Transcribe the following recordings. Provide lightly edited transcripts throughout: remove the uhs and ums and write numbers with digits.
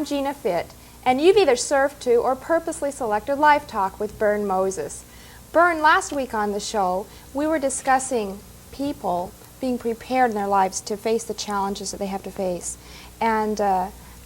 I'm Gina Fitt, and you've either surfed to or purposely selected Life Talk with Bern Moses. Bern, last week on the show, we were discussing people being prepared in their lives to face the challenges that they have to face. And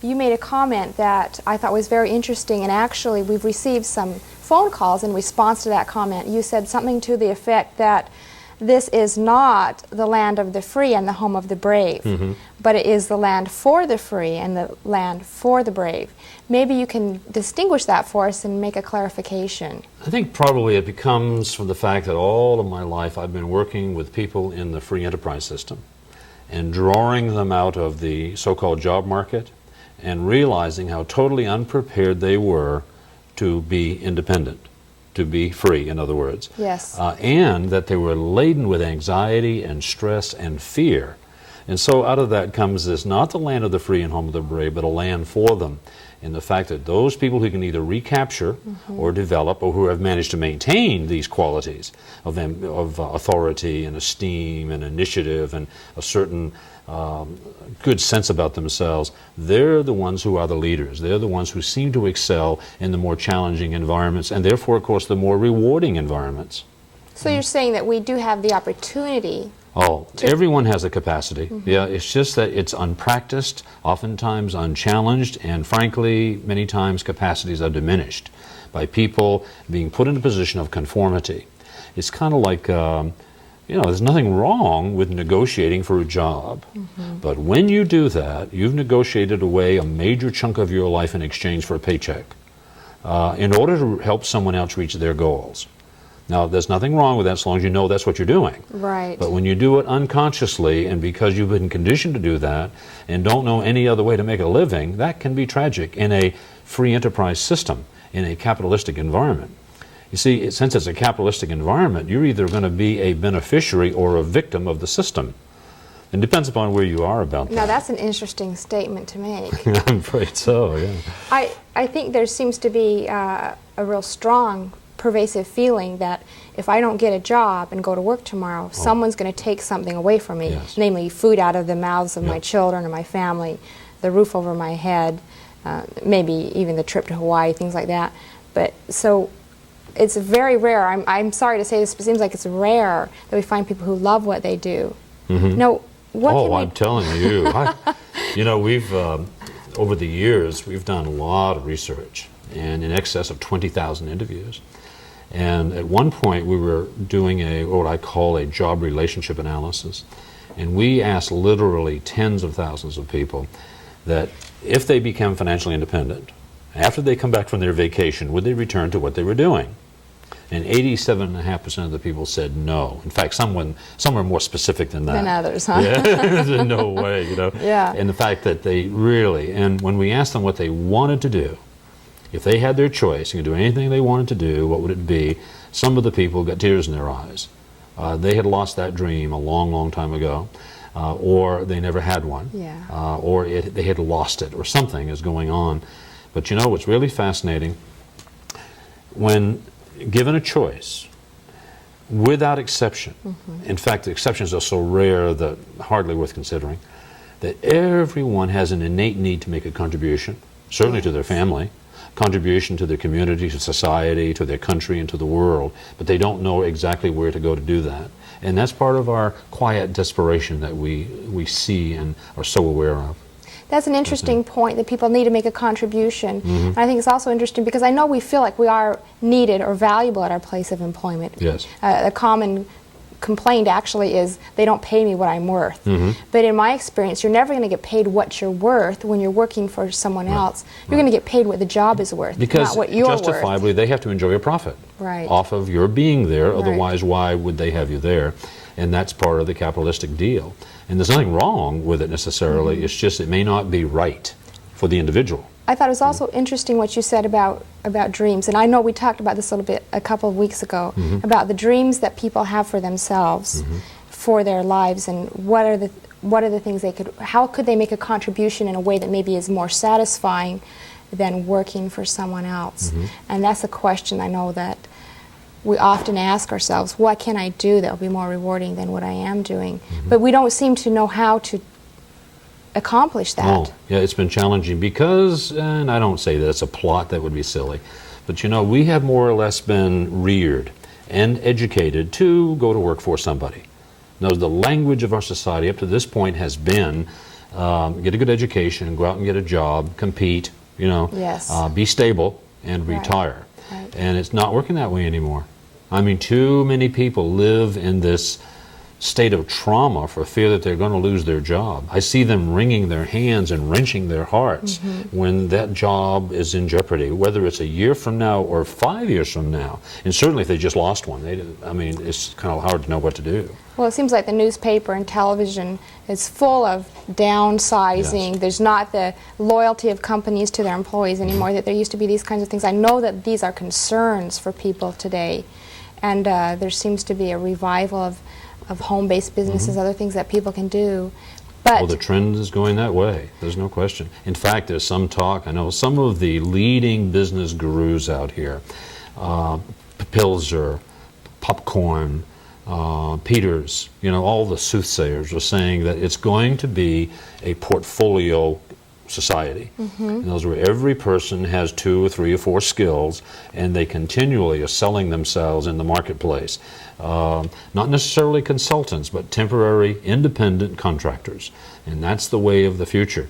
you made a comment that I thought was very interesting, and actually we've received some phone calls in response to that comment. You said something to the effect that this is not the land of the free and the home of the brave, but it is the land for the free and the land for the brave. Maybe you can distinguish that for us and make a clarification. I think probably it becomes from the fact that all of my life I've been working with people in the free enterprise system and drawing them out of the so-called job market and realizing how totally unprepared they were to be independent, to be free, in other words. Yes. And that they were laden with anxiety and stress and fear. And so out of that comes this, not the land of the free and home of the brave, but a land for them. And the fact that those people who can either recapture or develop, or who have managed to maintain these qualities of authority and esteem and initiative and a certain good sense about themselves, they're the ones who are the leaders. They're the ones who seem to excel in the more challenging environments, and therefore, of course, the more rewarding environments. So you're saying that we do have the opportunity. Oh, everyone has a capacity. Yeah, it's just that it's unpracticed, oftentimes unchallenged, and frankly, many times capacities are diminished by people being put in a position of conformity. It's kind of like, you know, there's nothing wrong with negotiating for a job. But when you do that, you've negotiated away a major chunk of your life in exchange for a paycheck in order to help someone else reach their goals. Now, there's nothing wrong with that as long as you know that's what you're doing. Right. But when you do it unconsciously, and because you've been conditioned to do that and don't know any other way to make a living, that can be tragic in a free enterprise system, in a capitalistic environment. You see, since it's a capitalistic environment, you're either going to be a beneficiary or a victim of the system. It depends upon where you are about that. Now, that's an interesting statement to make. I'm afraid so, yeah. I think there seems to be a real strong, pervasive feeling that if I don't get a job and go to work tomorrow, someone's going to take something away from me, namely food out of the mouths of my children or my family, the roof over my head, maybe even the trip to Hawaii, things like that. But so it's very rare. I'm sorry to say this, but it seems like it's rare that we find people who love what they do. Now, I'm telling you. You know, we've, over the years, we've done a lot of research, and in excess of 20,000 interviews. And at one point, we were doing what I call a job relationship analysis. And we asked literally tens of thousands of people that if they become financially independent, after they come back from their vacation, would they return to what they were doing? And 87.5% of the people said no. In fact, some were more specific than that. Than others, huh? Yeah, no way, you know. Yeah. And the fact that they really, and when we asked them what they wanted to do, if they had their choice and could do anything they wanted to do, what would it be? Some of the people got tears in their eyes. They had lost that dream a long, long time ago, or they never had one, or they had lost it, or something is going on. But you know what's really fascinating? When given a choice, without exception, in fact, the exceptions are so rare that hardly worth considering, that everyone has an innate need to make a contribution, certainly to their family, contribution to their community, to society, to their country, and to the world, but they don't know exactly where to go to do that. And that's part of our quiet desperation that we see and are so aware of. That's an interesting point, that people need to make a contribution. And I think it's also interesting because I know we feel like we are needed or valuable at our place of employment. Yes. A common complaint actually is they don't pay me what I'm worth. But in my experience, you're never going to get paid what you're worth when you're working for someone else. You're going to get paid what the job is worth, because not what you're worth. justifiably they have to enjoy a profit off of your being there, otherwise why would they have you there? And that's part of the capitalistic deal. And there's nothing wrong with it necessarily, it's just it may not be right for the individual. I thought it was also interesting what you said about dreams, and I know we talked about this a little bit a couple of weeks ago, about the dreams that people have for themselves, for their lives, and what are the things how could they make a contribution in a way that maybe is more satisfying than working for someone else? And that's a question I know that we often ask ourselves, what can I do that will be more rewarding than what I am doing? But we don't seem to know how to accomplish that. Oh, yeah, it's been challenging because, and I don't say that it's a plot, that would be silly, but you know, we have more or less been reared and educated to go to work for somebody. Now, the language of our society up to this point has been get a good education, go out and get a job, compete, you know, Yes. Be stable and Right. retire. Right. And it's not working that way anymore. I mean, too many people live in this state of trauma for fear that they're going to lose their job. I see them wringing their hands and wrenching their hearts when that job is in jeopardy, whether it's a year from now or 5 years from now. And certainly if they just lost one, I mean, it's kind of hard to know what to do. Well, it seems like the newspaper and television is full of downsizing. Yes. There's not the loyalty of companies to their employees anymore, that there used to be these kinds of things. I know that these are concerns for people today, and there seems to be a revival of home-based businesses, other things that people can do. But Well, the trend is going that way. There's no question. In fact, there's some talk. I know some of the leading business gurus out here, Pilzer, Popcorn, Peters, you know, all the soothsayers are saying that it's going to be a portfolio society. And those where every person has 2 or 3 or 4 skills, and they continually are selling themselves in the marketplace. Not necessarily consultants, but temporary independent contractors. And that's the way of the future.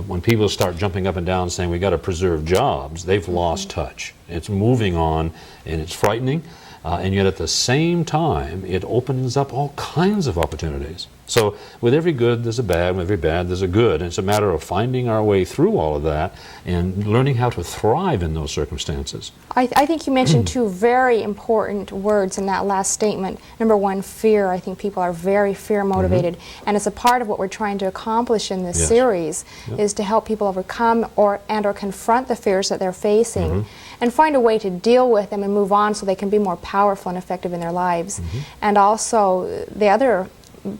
When people start jumping up and down saying we got to preserve jobs, they've lost touch. It's moving on, and it's frightening. And yet at the same time, it opens up all kinds of opportunities. So with every good, there's a bad. With every bad, there's a good. And it's a matter of finding our way through all of that and learning how to thrive in those circumstances. I think you mentioned 2 very important words in that last statement. Number one, fear. I think people are very fear-motivated, and it's a part of what we're trying to accomplish in this Yes. series is to help people overcome or confront the fears that they're facing and find a way to deal with them and move on so they can be more powerful and effective in their lives. And also, the other,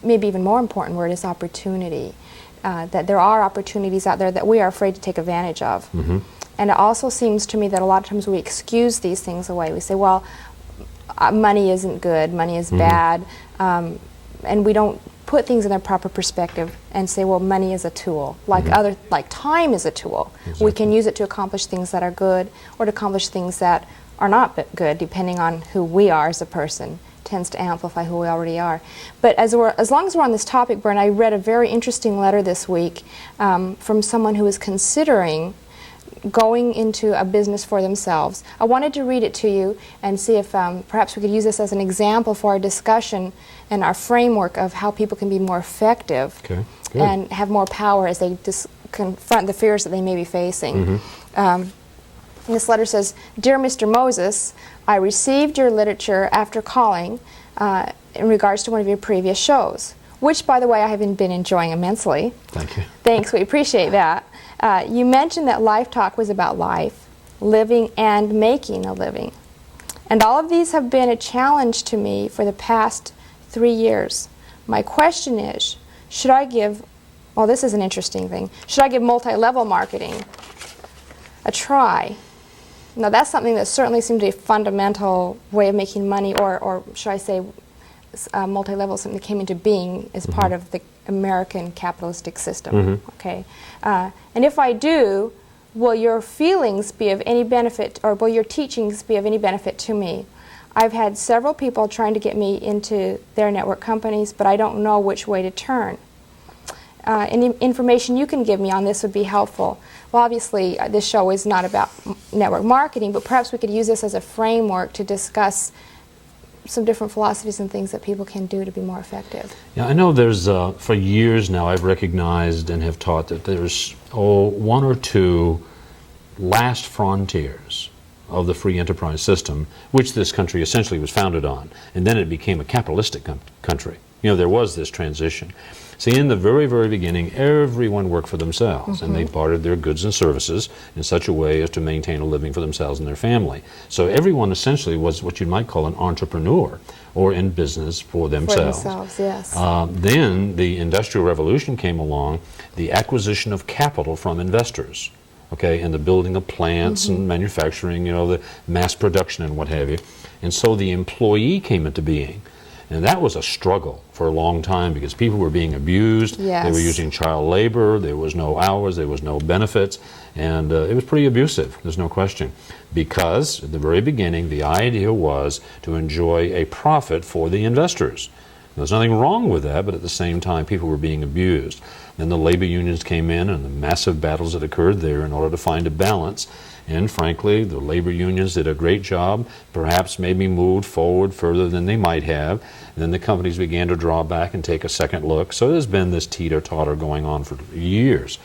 maybe even more important word is opportunity. That there are opportunities out there that we are afraid to take advantage of. And it also seems to me that a lot of times we excuse these things away. We say, well, money isn't good, money is bad, and we don't put things in their proper perspective and say, well, money is a tool, like time is a tool. We can use it to accomplish things that are good or to accomplish things that are not good, depending on who we are as a person. Tends to amplify who we already are. But as long as we're on this topic, Bern, I read a very interesting letter this week from someone who is considering going into a business for themselves. I wanted to read it to you and see if perhaps we could use this as an example for our discussion and our framework of how people can be more effective Okay, good. and have more power as they confront the fears that they may be facing. This letter says, "Dear Mr. Moses, I received your literature after calling in regards to one of your previous shows, which, by the way, I have been enjoying immensely." Thank you. Thanks, we appreciate that. You mentioned that Life Talk was about life, living, and making a living. And all of these have been a challenge to me for the past 3 years. My question is, should I give, well, this is an interesting thing, should I give multi-level marketing a try? Now, that's something that certainly seems to be a fundamental way of making money, or should I say multi-level, something that came into being as part of the American capitalistic system. Okay, and if I do, will your feelings be of any benefit, or will your teachings be of any benefit to me? I've had several people trying to get me into their network companies, but I don't know which way to turn. Any information you can give me on this would be helpful. Well, obviously, this show is not about network marketing, but perhaps we could use this as a framework to discuss some different philosophies and things that people can do to be more effective. Yeah, I know there's, for years now, I've recognized and have taught that there's, 1 or 2 last frontiers of the free enterprise system, which this country essentially was founded on. And then it became a capitalistic country. You know, there was this transition. See, in the very, very beginning, everyone worked for themselves, and they bartered their goods and services in such a way as to maintain a living for themselves and their family. So everyone essentially was what you might call an entrepreneur, or in business for themselves. For themselves, yes. Then the Industrial Revolution came along, the acquisition of capital from investors, okay, and the building of plants and manufacturing, you know, the mass production and what have you. And so the employee came into being. And that was a struggle for a long time because people were being abused. Yes. They were using child labor. There was no hours. There was no benefits. And it was pretty abusive, there's no question. Because at the very beginning, the idea was to enjoy a profit for the investors. There's nothing wrong with that, but at the same time, people were being abused. Then the labor unions came in and the massive battles that occurred there in order to find a balance. And frankly, the labor unions did a great job, perhaps maybe moved forward further than they might have. And then the companies began to draw back and take a second look. So there's been this teeter-totter going on for years.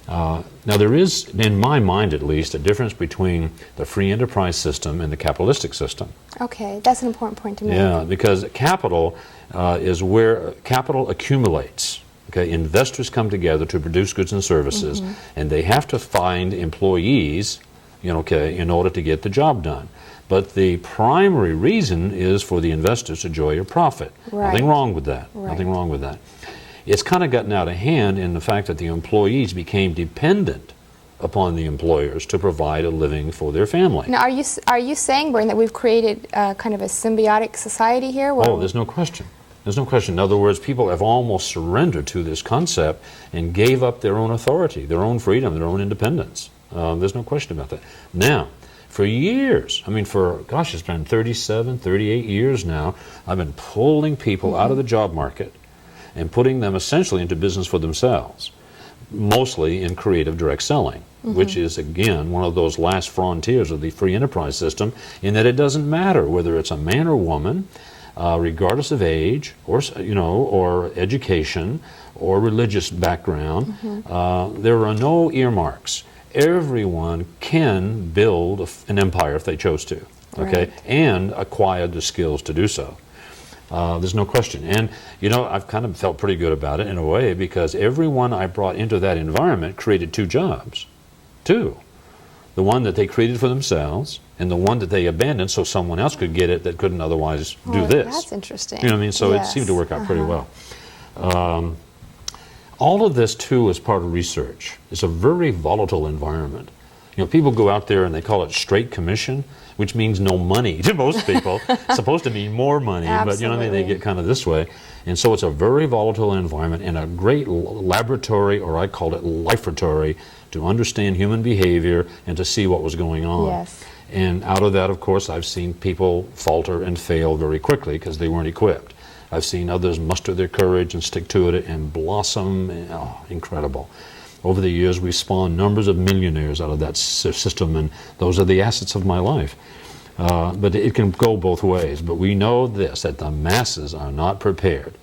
Now there is, in my mind at least, a difference between the free enterprise system and the capitalistic system. Okay, that's an important point to make. Yeah, because capital is where capital accumulates. Okay, investors come together to produce goods and services, and they have to find employees, in order to get the job done. But the primary reason is for the investors to enjoy a profit. Right. Nothing wrong with that. Right. Nothing wrong with that. It's kind of gotten out of hand in the fact that the employees became dependent upon the employers to provide a living for their family. Now, are you saying, Bern, that we've created kind of a symbiotic society here? Where Oh, there's no question. There's no question. In other words, people have almost surrendered to this concept and gave up their own authority, their own freedom, their own independence. There's no question about that. Now, for years, it's been 37, 38 years now, I've been pulling people out of the job market and putting them essentially into business for themselves, mostly in creative direct selling, which is, again, one of those last frontiers of the free enterprise system, in that it doesn't matter whether it's a man or woman, regardless of age or education or religious background. There are no earmarks. Everyone can build an empire if they chose to, okay, Right. and acquire the skills to do so. There's no question. And, I've kind of felt pretty good about it in a way because everyone I brought into that environment created two jobs. Two. The one that they created for themselves and the one that they abandoned so someone else could get it that couldn't otherwise do this. That's interesting. You know what I mean? So Yes. it seemed to work out pretty well. All of this, too, is part of research. It's a very volatile environment. People go out there and they call it straight commission, which means no money to most people. It's supposed to mean more money, but they get kind of this way. And so it's a very volatile environment and a great laboratory, or I call it liferatory, to understand human behavior and to see what was going on. Yes. And out of that, of course, I've seen people falter and fail very quickly because they weren't equipped. I've seen others muster their courage and stick to it and blossom. Incredible. Over the years, we've spawned numbers of millionaires out of that system, and those are the assets of my life. But it can go both ways. But we know this, that the masses are not prepared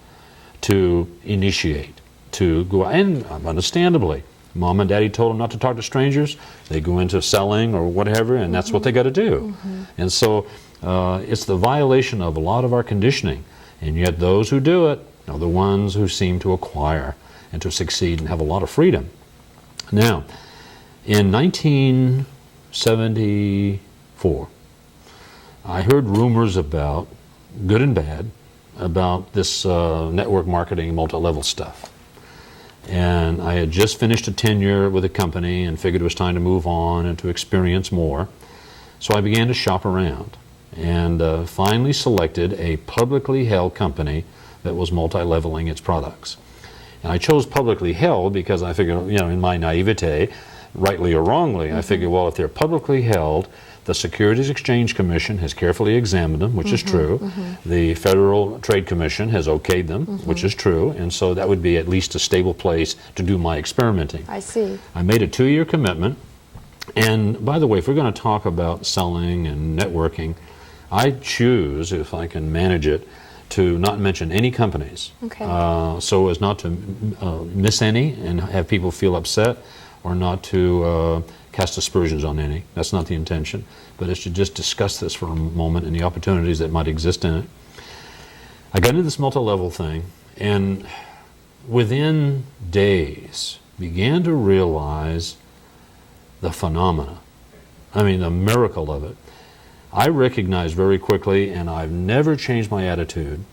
to initiate, to go, and understandably, Mom and Daddy told them not to talk to strangers. They go into selling or whatever, and that's what they got to do. And so it's the violation of a lot of our conditioning. And yet those who do it are the ones who seem to acquire and to succeed and have a lot of freedom. Now, in 1974, I heard rumors about, good and bad, about this network marketing multi-level stuff. And I had just finished a tenure with a company and figured it was time to move on and to experience more. So I began to shop around and finally selected a publicly held company that was multi-leveling its products. And I chose publicly held because I figured, in my naivete, rightly or wrongly, I figured, well, if they're publicly held, the Securities Exchange Commission has carefully examined them, which is true. The Federal Trade Commission has okayed them, which is true. And so that would be at least a stable place to do my experimenting. I see. I made a 2-year commitment. And by the way, if we're going to talk about selling and networking, I choose, if I can manage it, to not mention any companies, Okay. so as not to miss any and have people feel upset, or not to cast aspersions on any. That's not the intention, but it's to just discuss this for a moment and the opportunities that might exist in it. I got into this multi-level thing, and within days began to realize the phenomena. I mean, the miracle of it. I recognized very quickly, and I've never changed my attitude,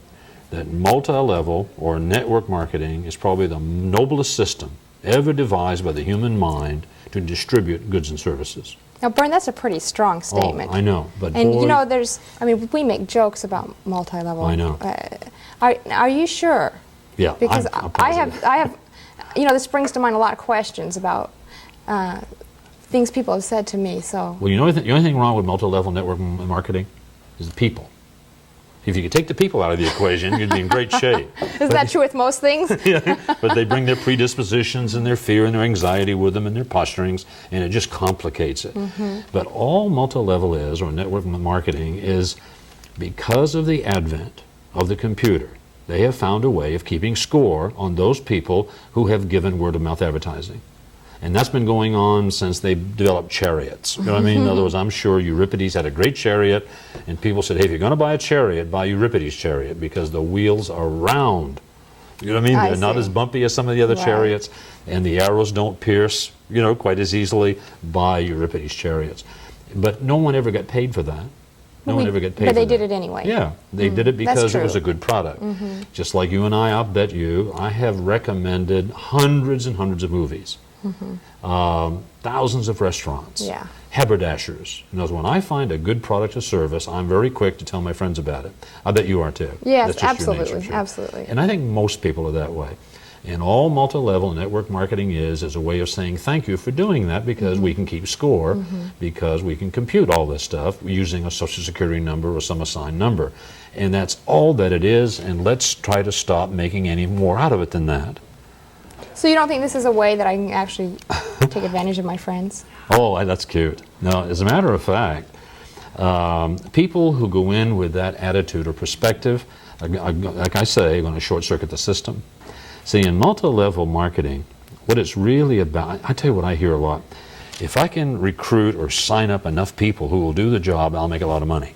that multi-level or network marketing is probably the noblest system ever devised by the human mind to distribute goods and services. Now, Bern, that's a pretty strong statement. Oh, I know, but And boy, you know, we make jokes about multi-level. I know. Are you sure? Yeah, Because I'm I positive. have, this brings to mind a lot of questions about things people have said to me. So Well, you know, the only thing wrong with multi-level network marketing is the people. If you could take the people out of the equation, you'd be in great shape. is that true with most things? Yeah, but they bring their predispositions and their fear and their anxiety with them and their posturings, and it just complicates it. But all multi-level is, or network marketing, is because of the advent of the computer. They have found a way of keeping score on those people who have given word-of-mouth advertising. And that's been going on since they developed chariots. You know what I mean? In other words, I'm sure Euripides had a great chariot, and people said, hey, if you're going to buy a chariot, buy Euripides' chariot, because the wheels are round. You know what I mean? I They're not see. as bumpy as some of the other Right. chariots, and the arrows don't pierce, quite as easily. Buy Euripides' chariots. But no one ever got paid for that. No one ever got paid But they for that. did it anyway. Yeah, they did it because it was true. a good product. Just like you and I'll bet you, I have recommended hundreds and hundreds of movies. Thousands of restaurants, Yeah. haberdashers. When I find a good product or service, I'm very quick to tell my friends about it. I bet you are too. Yes, That's just your nature, absolutely, too. absolutely. And I think most people are that way. And all multi-level network marketing is a way of saying thank you for doing that, because we can keep score, because we can compute all this stuff using a social security number or some assigned number. And that's all that it is, and let's try to stop making any more out of it than that. So you don't think this is a way that I can actually take advantage of my friends? Oh, that's cute. No, as a matter of fact, people who go in with that attitude or perspective, like I say, are going to short circuit the system. See, in multi-level marketing, what it's really about, I tell you what I hear a lot. If I can recruit or sign up enough people who will do the job, I'll make a lot of money.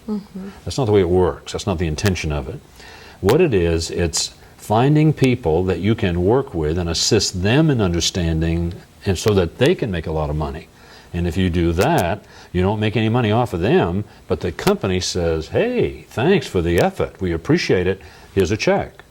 That's not the way it works. That's not the intention of it. What it is, it's finding people that you can work with and assist them in understanding, and so that they can make a lot of money. And if you do that, you don't make any money off of them, but the company says, hey, thanks for the effort. We appreciate it. Here's a check.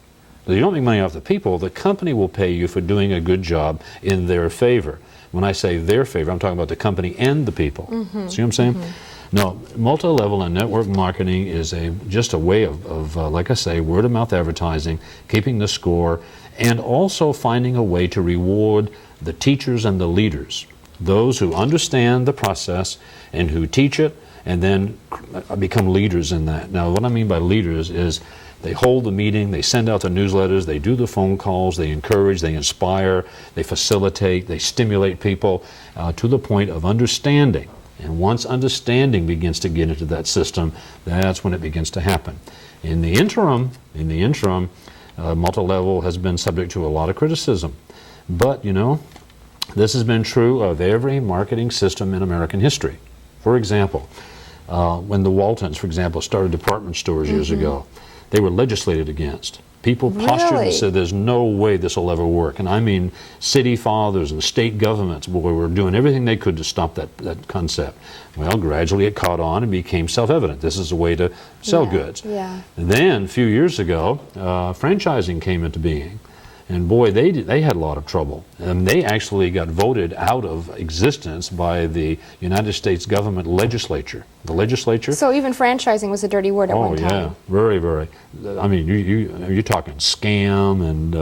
You don't make money off the people. The company will pay you for doing a good job in their favor. When I say their favor, I'm talking about the company and the people. See what I'm saying? No, multi-level and network marketing is just a way of like I say, word-of-mouth advertising, keeping the score, and also finding a way to reward the teachers and the leaders, those who understand the process and who teach it and then become leaders in that. Now, what I mean by leaders is they hold the meeting, they send out the newsletters, they do the phone calls, they encourage, they inspire, they facilitate, they stimulate people to the point of understanding. And once understanding begins to get into that system, that's when it begins to happen. In the interim, multi-level has been subject to a lot of criticism. But, this has been true of every marketing system in American history. For example, when the Waltons, for example, started department stores years ago, they were legislated against. People postured and said, there's no way this will ever work. And I mean, city fathers and state governments were doing everything they could to stop that concept. Well, gradually it caught on and became self-evident. This is a way to sell goods. Yeah. And then, a few years ago, franchising came into being. And boy, they had a lot of trouble. And they actually got voted out of existence by the United States government legislature. The legislature. So even franchising was a dirty word at one time. Oh, yeah, very, very. I mean, you're talking scam and,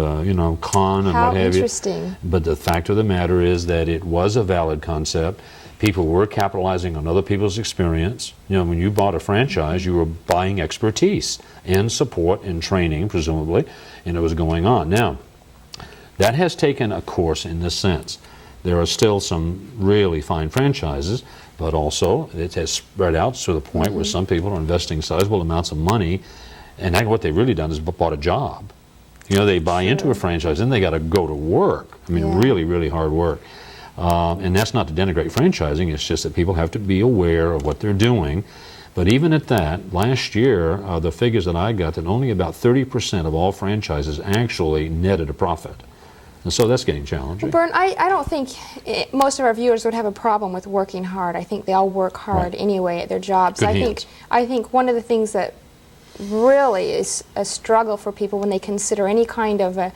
con and How what have you. interesting. But the fact of the matter is that it was a valid concept. People were capitalizing on other people's experience. When you bought a franchise, you were buying expertise and support and training, presumably, and it was going on. Now, that has taken a course in this sense. There are still some really fine franchises, but also it has spread out to the point where some people are investing sizable amounts of money, and what they've really done is bought a job. They buy into a franchise, then they got to go to work. I mean, really, really hard work. And that's not to denigrate franchising, it's just that people have to be aware of what they're doing. But even at that, last year, the figures that I got, that only about 30% of all franchises actually netted a profit. And so that's getting challenging. Bern, I don't think most of our viewers would have a problem with working hard. I think they all work hard anyway at their jobs. Good hands. I think one of the things that really is a struggle for people when they consider any kind of a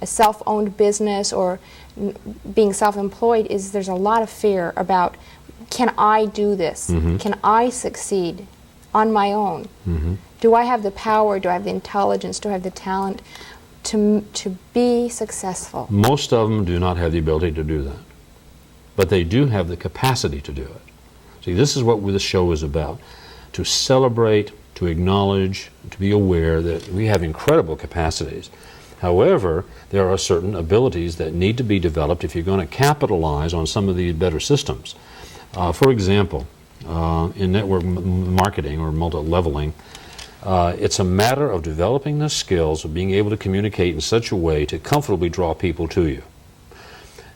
self-owned business or being self-employed is there's a lot of fear about can I do this? Can I succeed on my own? Do I have the power? Do I have the intelligence? Do I have the talent to be successful? Most of them do not have the ability to do that, but they do have the capacity to do it. See, this is what this show is about, to celebrate, to acknowledge, to be aware that we have incredible capacities. However, there are certain abilities that need to be developed if you're going to capitalize on some of these better systems. For example, in network marketing or multi-leveling, it's a matter of developing the skills of being able to communicate in such a way to comfortably draw people to you.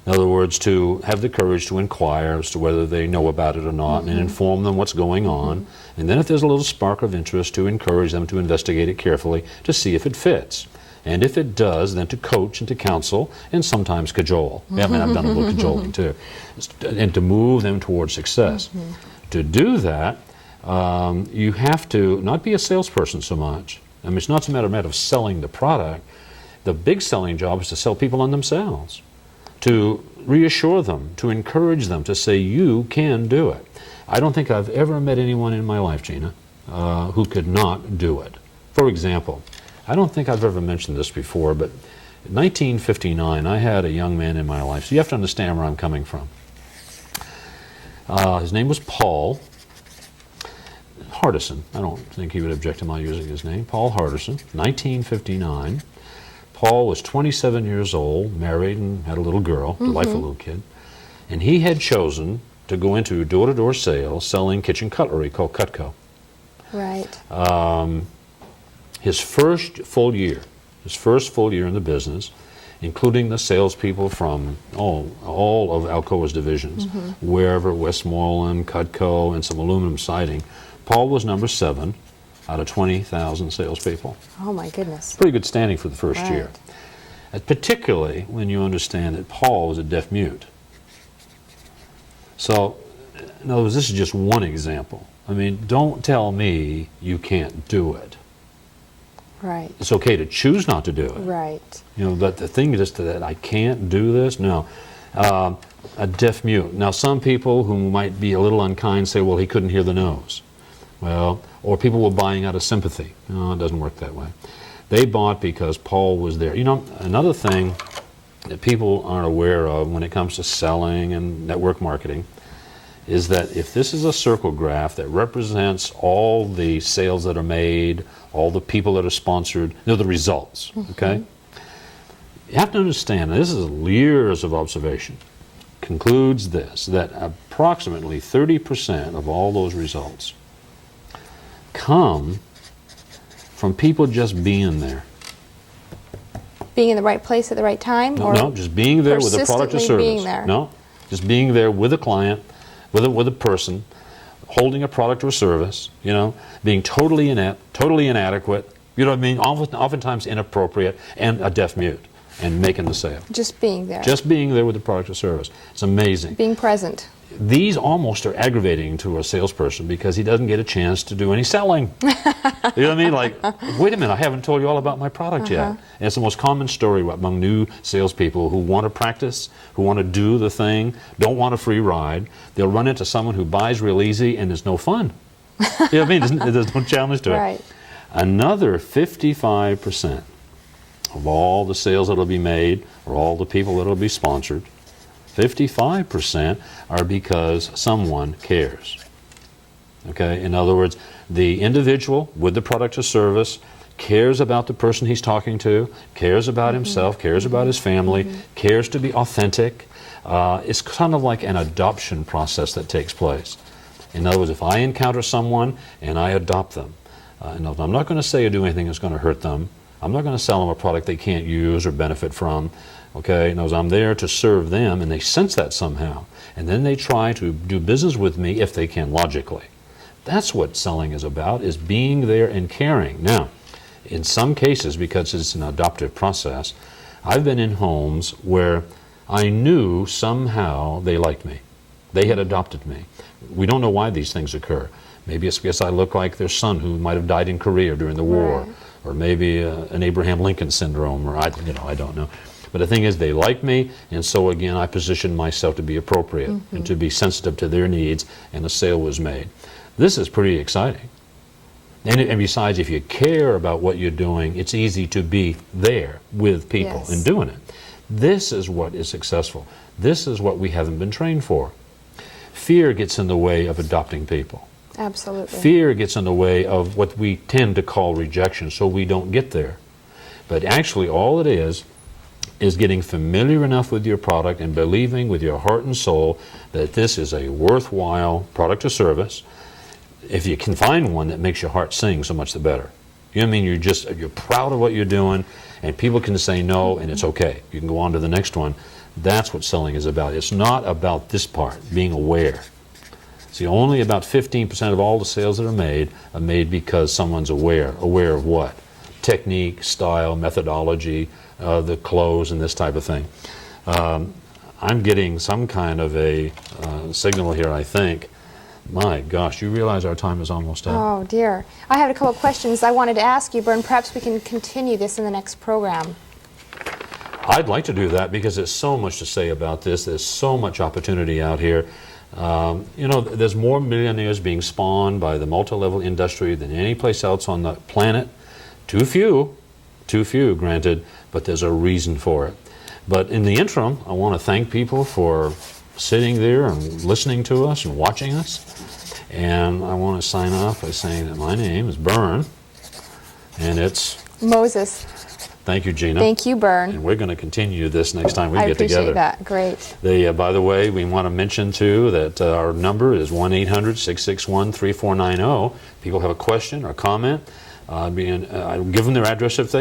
In other words, to have the courage to inquire as to whether they know about it or not, and inform them what's going on. And then if there's a little spark of interest, to encourage them to investigate it carefully to see if it fits. And if it does, then to coach and to counsel and sometimes cajole. Yeah, I mean, I've done a little cajoling too. And to move them towards success. To do that, you have to not be a salesperson so much. I mean, it's not a matter of selling the product. The big selling job is to sell people on themselves, to reassure them, to encourage them, to say, you can do it. I don't think I've ever met anyone in my life, Gina, who could not do it. For example, I don't think I've ever mentioned this before, but in 1959, I had a young man in my life. So you have to understand where I'm coming from. His name was Paul Hardison. I don't think he would object to my using his name. Paul Hardison, 1959. Paul was 27 years old, married, and had a little girl, delightful little kid. And he had chosen to go into door-to-door sales selling kitchen cutlery called Cutco. Right. His first full year in the business, including the salespeople from all of Alcoa's divisions, wherever, Westmoreland, Cutco, and some aluminum siding, Paul was number 7 out of 20,000 salespeople. Oh my goodness. Pretty good standing for the first Right. year. Particularly when you understand that Paul was a deaf mute. So, in other words, this is just one example. I mean, don't tell me you can't do it. Right. It's okay to choose not to do it. Right. You know, but the thing is that I can't do this? No. A deaf mute. Now, some people who might be a little unkind say, well, he couldn't hear the nose. Well, or people were buying out of sympathy. No, it doesn't work that way. They bought because Paul was there. You know, another thing that people aren't aware of when it comes to selling and network marketing is that if this is a circle graph that represents all the sales that are made, all the people that are sponsored, the results, okay? You have to understand, this is years of observation, concludes this, that approximately 30% of all those results come from people just being there. Being in the right place at the right time? No, just being there with a product or persistently service. being there? No, just being there with a client, with a person, holding a product or service, you know, being totally inept, totally inadequate, you know what I mean, oftentimes inappropriate, and a deaf mute, and making the sale. Just being there. Just being there with the product or service. It's amazing. Being present. These almost are aggravating to a salesperson because he doesn't get a chance to do any selling. You know what I mean? Like, wait a minute, I haven't told you all about my product yet. And it's the most common story among new salespeople who want to practice, who want to do the thing, don't want a free ride. They'll run into someone who buys real easy and there's no fun. You know what I mean? There's no challenge to it. Right. Another 55% of all the sales that will be made or all the people that will be sponsored, 55% are because someone cares. Okay? In other words, the individual with the product or service cares about the person he's talking to, cares about himself, cares about his family, cares to be authentic. It's kind of like an adoption process that takes place. In other words, if I encounter someone and I adopt them, I'm not going to say or do anything that's going to hurt them. I'm not going to sell them a product they can't use or benefit from. Okay, knows I'm there to serve them, and they sense that somehow. And then they try to do business with me if they can logically. That's what selling is about, is being there and caring. Now, in some cases, because it's an adoptive process, I've been in homes where I knew somehow they liked me. They had adopted me. We don't know why these things occur. Maybe it's because I look like their son who might have died in Korea during the war, or maybe an Abraham Lincoln syndrome, or I don't know. But the thing is, they like me, and so again, I positioned myself to be appropriate and to be sensitive to their needs, and a sale was made. This is pretty exciting. And besides, if you care about what you're doing, it's easy to be there with people Yes. and doing it. This is what is successful. This is what we haven't been trained for. Fear gets in the way of adopting people. Absolutely. Fear gets in the way of what we tend to call rejection, so we don't get there. But actually, all it is getting familiar enough with your product and believing with your heart and soul that this is a worthwhile product or service. If you can find one that makes your heart sing, so much the better. You know what I mean? You're proud of what you're doing, and people can say no, and it's okay. You can go on to the next one. That's what selling is about. It's not about this part, being aware. See, only about 15% of all the sales that are made because someone's aware. Aware of what? Technique, style, methodology, the clothes, and this type of thing. I'm getting some kind of a signal here, I think. My gosh, you realize our time is almost up. Oh dear. I had a couple of questions I wanted to ask you, Bern. Perhaps we can continue this in the next program. I'd like to do that because there's so much to say about this. There's so much opportunity out here. You know, there's more millionaires being spawned by the multi-level industry than any place else on the planet. Too few, granted, but there's a reason for it. But in the interim, I want to thank people for sitting there and listening to us and watching us. And I want to sign off by saying that my name is Bern, and it's... Moses. Thank you, Gina. Thank you, Bern. And we're going to continue this next time we I get together. appreciate that. Great. By the way, we want to mention, too, that our number is 1-800-661-3490. People have a question or comment. Give them their address if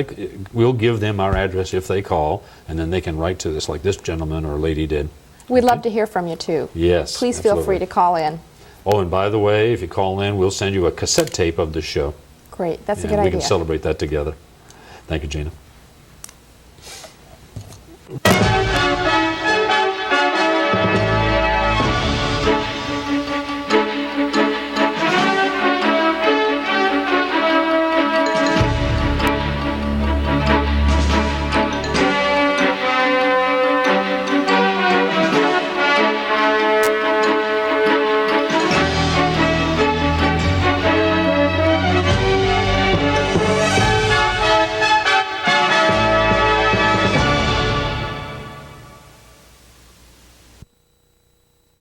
we'll give them our address if they call, and then they can write to us like this gentleman or lady did. We'd love to hear from you, too. Yes. Please feel free to call in. Oh, and by the way, if you call in, we'll send you a cassette tape of the show. Great. That's a And good we idea. can celebrate that together. Thank you, Gina.